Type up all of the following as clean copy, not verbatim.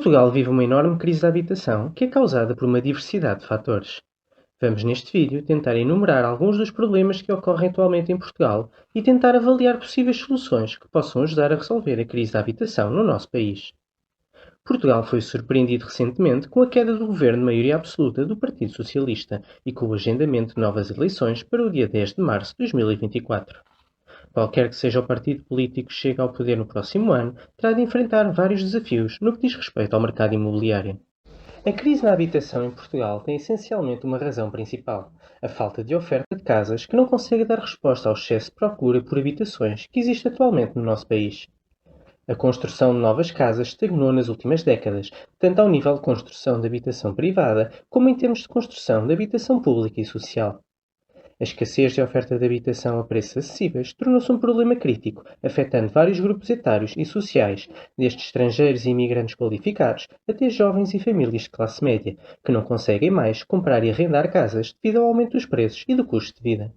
Portugal vive uma enorme crise da habitação que é causada por uma diversidade de fatores. Vamos neste vídeo tentar enumerar alguns dos problemas que ocorrem atualmente em Portugal e tentar avaliar possíveis soluções que possam ajudar a resolver a crise da habitação no nosso país. Portugal foi surpreendido recentemente com a queda do governo de maioria absoluta do Partido Socialista e com o agendamento de novas eleições para o dia 10 de março de 2024. Qualquer que seja o partido político que chegue ao poder no próximo ano, terá de enfrentar vários desafios no que diz respeito ao mercado imobiliário. A crise na habitação em Portugal tem essencialmente uma razão principal: a falta de oferta de casas que não consegue dar resposta ao excesso de procura por habitações que existe atualmente no nosso país. A construção de novas casas estagnou nas últimas décadas, tanto ao nível de construção de habitação privada como em termos de construção de habitação pública e social. A escassez de oferta de habitação a preços acessíveis tornou-se um problema crítico, afetando vários grupos etários e sociais, desde estrangeiros e imigrantes qualificados até jovens e famílias de classe média, que não conseguem mais comprar e arrendar casas devido ao aumento dos preços e do custo de vida.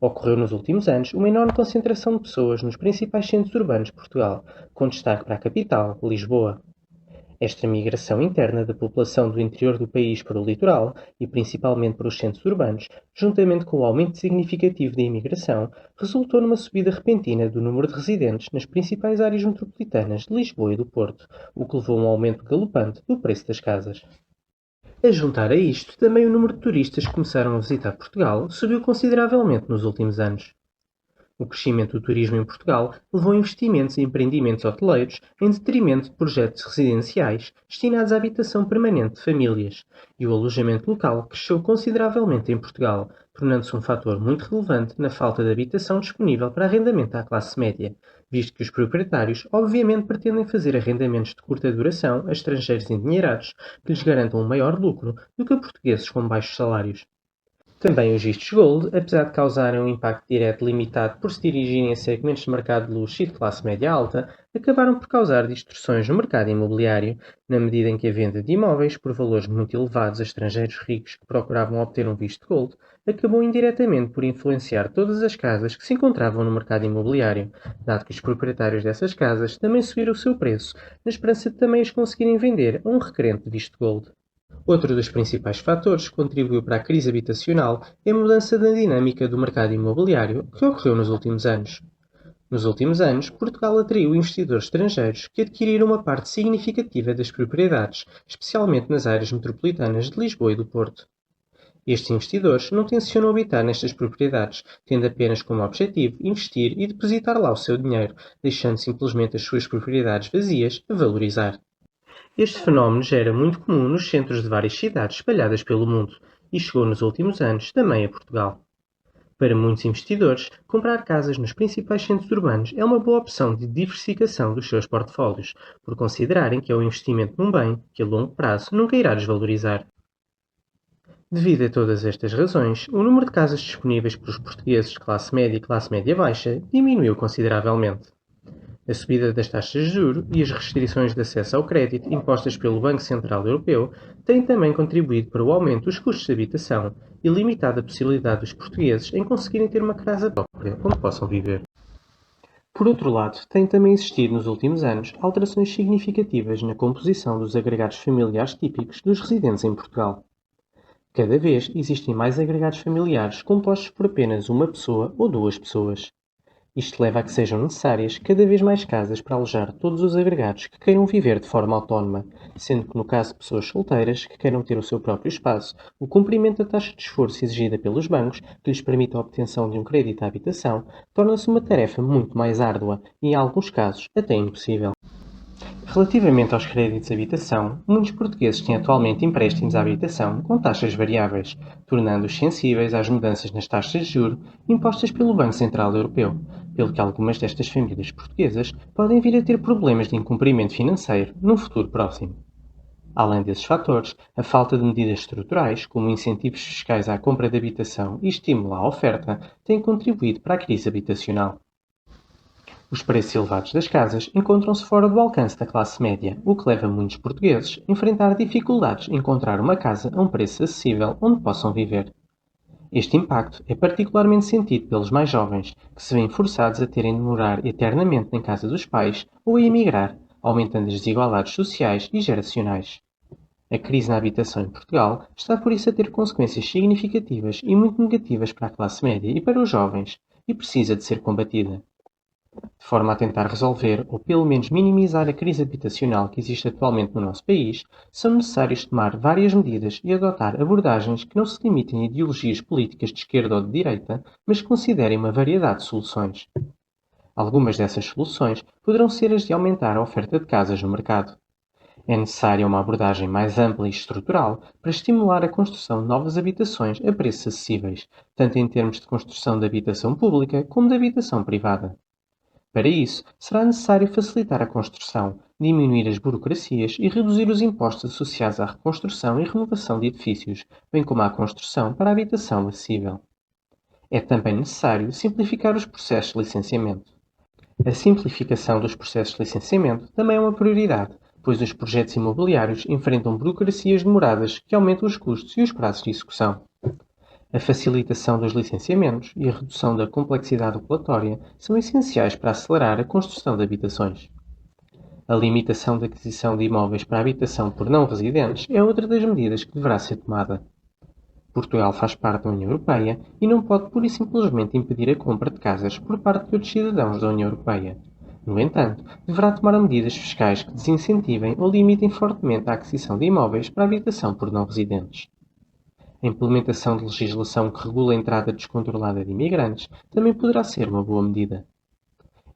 Ocorreu nos últimos anos uma enorme concentração de pessoas nos principais centros urbanos de Portugal, com destaque para a capital, Lisboa. Esta migração interna da população do interior do país para o litoral, e principalmente para os centros urbanos, juntamente com o aumento significativo da imigração, resultou numa subida repentina do número de residentes nas principais áreas metropolitanas de Lisboa e do Porto, o que levou a um aumento galopante do preço das casas. A juntar a isto, também o número de turistas que começaram a visitar Portugal subiu consideravelmente nos últimos anos. O crescimento do turismo em Portugal levou a investimentos em empreendimentos hoteleiros em detrimento de projetos residenciais destinados à habitação permanente de famílias, e o alojamento local cresceu consideravelmente em Portugal, tornando-se um fator muito relevante na falta de habitação disponível para arrendamento à classe média, visto que os proprietários obviamente pretendem fazer arrendamentos de curta duração a estrangeiros endinheirados que lhes garantam um maior lucro do que a portugueses com baixos salários. Também os vistos Gold, apesar de causarem um impacto direto limitado por se dirigirem a segmentos de mercado de luxo e de classe média alta, acabaram por causar distorções no mercado imobiliário, na medida em que a venda de imóveis por valores muito elevados a estrangeiros ricos que procuravam obter um visto Gold acabou indiretamente por influenciar todas as casas que se encontravam no mercado imobiliário, dado que os proprietários dessas casas também subiram o seu preço, na esperança de também as conseguirem vender a um requerente de visto Gold. Outro dos principais fatores que contribuiu para a crise habitacional é a mudança da dinâmica do mercado imobiliário que ocorreu nos últimos anos. Nos últimos anos, Portugal atraiu investidores estrangeiros que adquiriram uma parte significativa das propriedades, especialmente nas áreas metropolitanas de Lisboa e do Porto. Estes investidores não tencionam habitar nestas propriedades, tendo apenas como objetivo investir e depositar lá o seu dinheiro, deixando simplesmente as suas propriedades vazias a valorizar. Este fenómeno já era muito comum nos centros de várias cidades espalhadas pelo mundo e chegou nos últimos anos também a Portugal. Para muitos investidores, comprar casas nos principais centros urbanos é uma boa opção de diversificação dos seus portfólios, por considerarem que é um investimento num bem que a longo prazo nunca irá desvalorizar. Devido a todas estas razões, o número de casas disponíveis para os portugueses de classe média e classe média baixa diminuiu consideravelmente. A subida das taxas de juros e as restrições de acesso ao crédito impostas pelo Banco Central Europeu têm também contribuído para o aumento dos custos de habitação e limitado a possibilidade dos portugueses em conseguirem ter uma casa própria onde possam viver. Por outro lado, têm também existido nos últimos anos alterações significativas na composição dos agregados familiares típicos dos residentes em Portugal. Cada vez existem mais agregados familiares compostos por apenas uma pessoa ou duas pessoas. Isto leva a que sejam necessárias cada vez mais casas para alojar todos os agregados que queiram viver de forma autónoma, sendo que no caso de pessoas solteiras que queiram ter o seu próprio espaço, o cumprimento da taxa de esforço exigida pelos bancos, que lhes permite a obtenção de um crédito à habitação, torna-se uma tarefa muito mais árdua e, em alguns casos, até impossível. Relativamente aos créditos de habitação, muitos portugueses têm atualmente empréstimos à habitação com taxas variáveis, tornando-os sensíveis às mudanças nas taxas de juros impostas pelo Banco Central Europeu, pelo que algumas destas famílias portuguesas podem vir a ter problemas de incumprimento financeiro num futuro próximo. Além desses fatores, a falta de medidas estruturais, como incentivos fiscais à compra de habitação e estímulo à oferta, tem contribuído para a crise habitacional. Os preços elevados das casas encontram-se fora do alcance da classe média, o que leva muitos portugueses a enfrentar dificuldades em encontrar uma casa a um preço acessível onde possam viver. Este impacto é particularmente sentido pelos mais jovens, que se veem forçados a terem de morar eternamente em casa dos pais ou a emigrar, aumentando as desigualdades sociais e geracionais. A crise na habitação em Portugal está por isso a ter consequências significativas e muito negativas para a classe média e para os jovens, e precisa de ser combatida. De forma a tentar resolver, ou pelo menos minimizar a crise habitacional que existe atualmente no nosso país, são necessários tomar várias medidas e adotar abordagens que não se limitem a ideologias políticas de esquerda ou de direita, mas que considerem uma variedade de soluções. Algumas dessas soluções poderão ser as de aumentar a oferta de casas no mercado. É necessária uma abordagem mais ampla e estrutural para estimular a construção de novas habitações a preços acessíveis, tanto em termos de construção de habitação pública como de habitação privada. Para isso, será necessário facilitar a construção, diminuir as burocracias e reduzir os impostos associados à reconstrução e renovação de edifícios, bem como à construção para a habitação acessível. É também necessário simplificar os processos de licenciamento. A simplificação dos processos de licenciamento também é uma prioridade, pois os projetos imobiliários enfrentam burocracias demoradas que aumentam os custos e os prazos de execução. A facilitação dos licenciamentos e a redução da complexidade regulatória são essenciais para acelerar a construção de habitações. A limitação da aquisição de imóveis para habitação por não residentes é outra das medidas que deverá ser tomada. Portugal faz parte da União Europeia e não pode pura e simplesmente impedir a compra de casas por parte de outros cidadãos da União Europeia. No entanto, deverá tomar medidas fiscais que desincentivem ou limitem fortemente a aquisição de imóveis para habitação por não residentes. A implementação de legislação que regula a entrada descontrolada de imigrantes também poderá ser uma boa medida.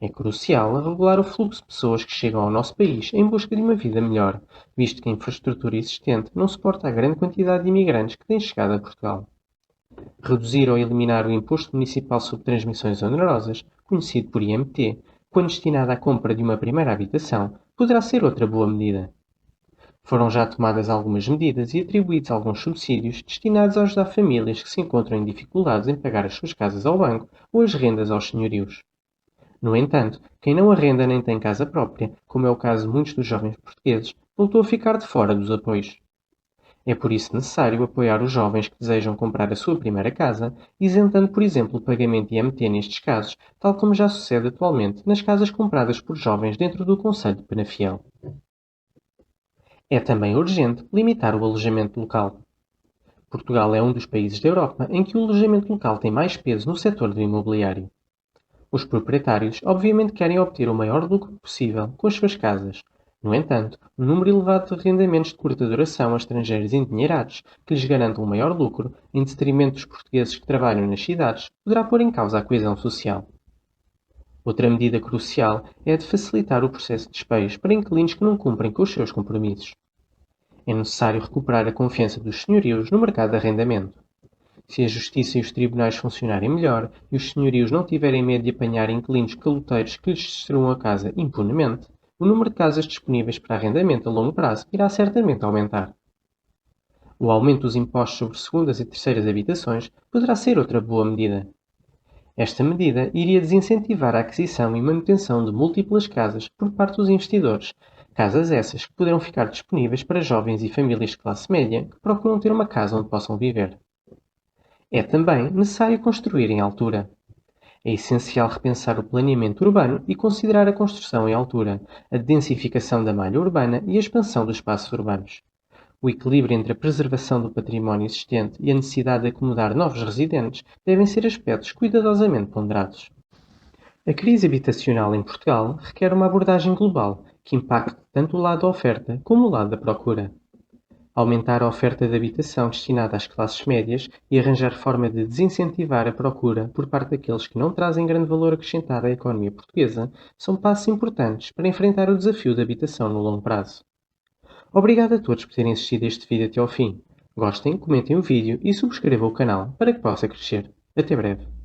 É crucial regular o fluxo de pessoas que chegam ao nosso país em busca de uma vida melhor, visto que a infraestrutura existente não suporta a grande quantidade de imigrantes que têm chegado a Portugal. Reduzir ou eliminar o Imposto Municipal sobre Transmissões Onerosas, conhecido por IMT, quando destinado à compra de uma primeira habitação, poderá ser outra boa medida. Foram já tomadas algumas medidas e atribuídos alguns subsídios destinados a ajudar famílias que se encontram em dificuldades em pagar as suas casas ao banco ou as rendas aos senhorios. No entanto, quem não arrenda nem tem casa própria, como é o caso de muitos dos jovens portugueses, voltou a ficar de fora dos apoios. É por isso necessário apoiar os jovens que desejam comprar a sua primeira casa, isentando, por exemplo, o pagamento de IMT nestes casos, tal como já sucede atualmente nas casas compradas por jovens dentro do concelho de Penafiel. É também urgente limitar o alojamento local. Portugal é um dos países da Europa em que o alojamento local tem mais peso no setor do imobiliário. Os proprietários obviamente querem obter o maior lucro possível com as suas casas. No entanto, um número elevado de arrendamentos de curta duração a estrangeiros endinheirados que lhes garantam um maior lucro, em detrimento dos portugueses que trabalham nas cidades, poderá pôr em causa a coesão social. Outra medida crucial é a de facilitar o processo de despejo para inquilinos que não cumprem com os seus compromissos. É necessário recuperar a confiança dos senhorios no mercado de arrendamento. Se a justiça e os tribunais funcionarem melhor e os senhorios não tiverem medo de apanhar inquilinos caloteiros que lhes destruam a casa impunemente, o número de casas disponíveis para arrendamento a longo prazo irá certamente aumentar. O aumento dos impostos sobre segundas e terceiras habitações poderá ser outra boa medida. Esta medida iria desincentivar a aquisição e manutenção de múltiplas casas por parte dos investidores, casas essas que poderão ficar disponíveis para jovens e famílias de classe média que procuram ter uma casa onde possam viver. É também necessário construir em altura. É essencial repensar o planeamento urbano e considerar a construção em altura, a densificação da malha urbana e a expansão dos espaços urbanos. O equilíbrio entre a preservação do património existente e a necessidade de acomodar novos residentes devem ser aspectos cuidadosamente ponderados. A crise habitacional em Portugal requer uma abordagem global que impacte tanto o lado da oferta como o lado da procura. Aumentar a oferta de habitação destinada às classes médias e arranjar forma de desincentivar a procura por parte daqueles que não trazem grande valor acrescentado à economia portuguesa são passos importantes para enfrentar o desafio da habitação no longo prazo. Obrigado a todos por terem assistido a este vídeo até ao fim. Gostem, comentem o vídeo e subscrevam o canal para que possa crescer. Até breve.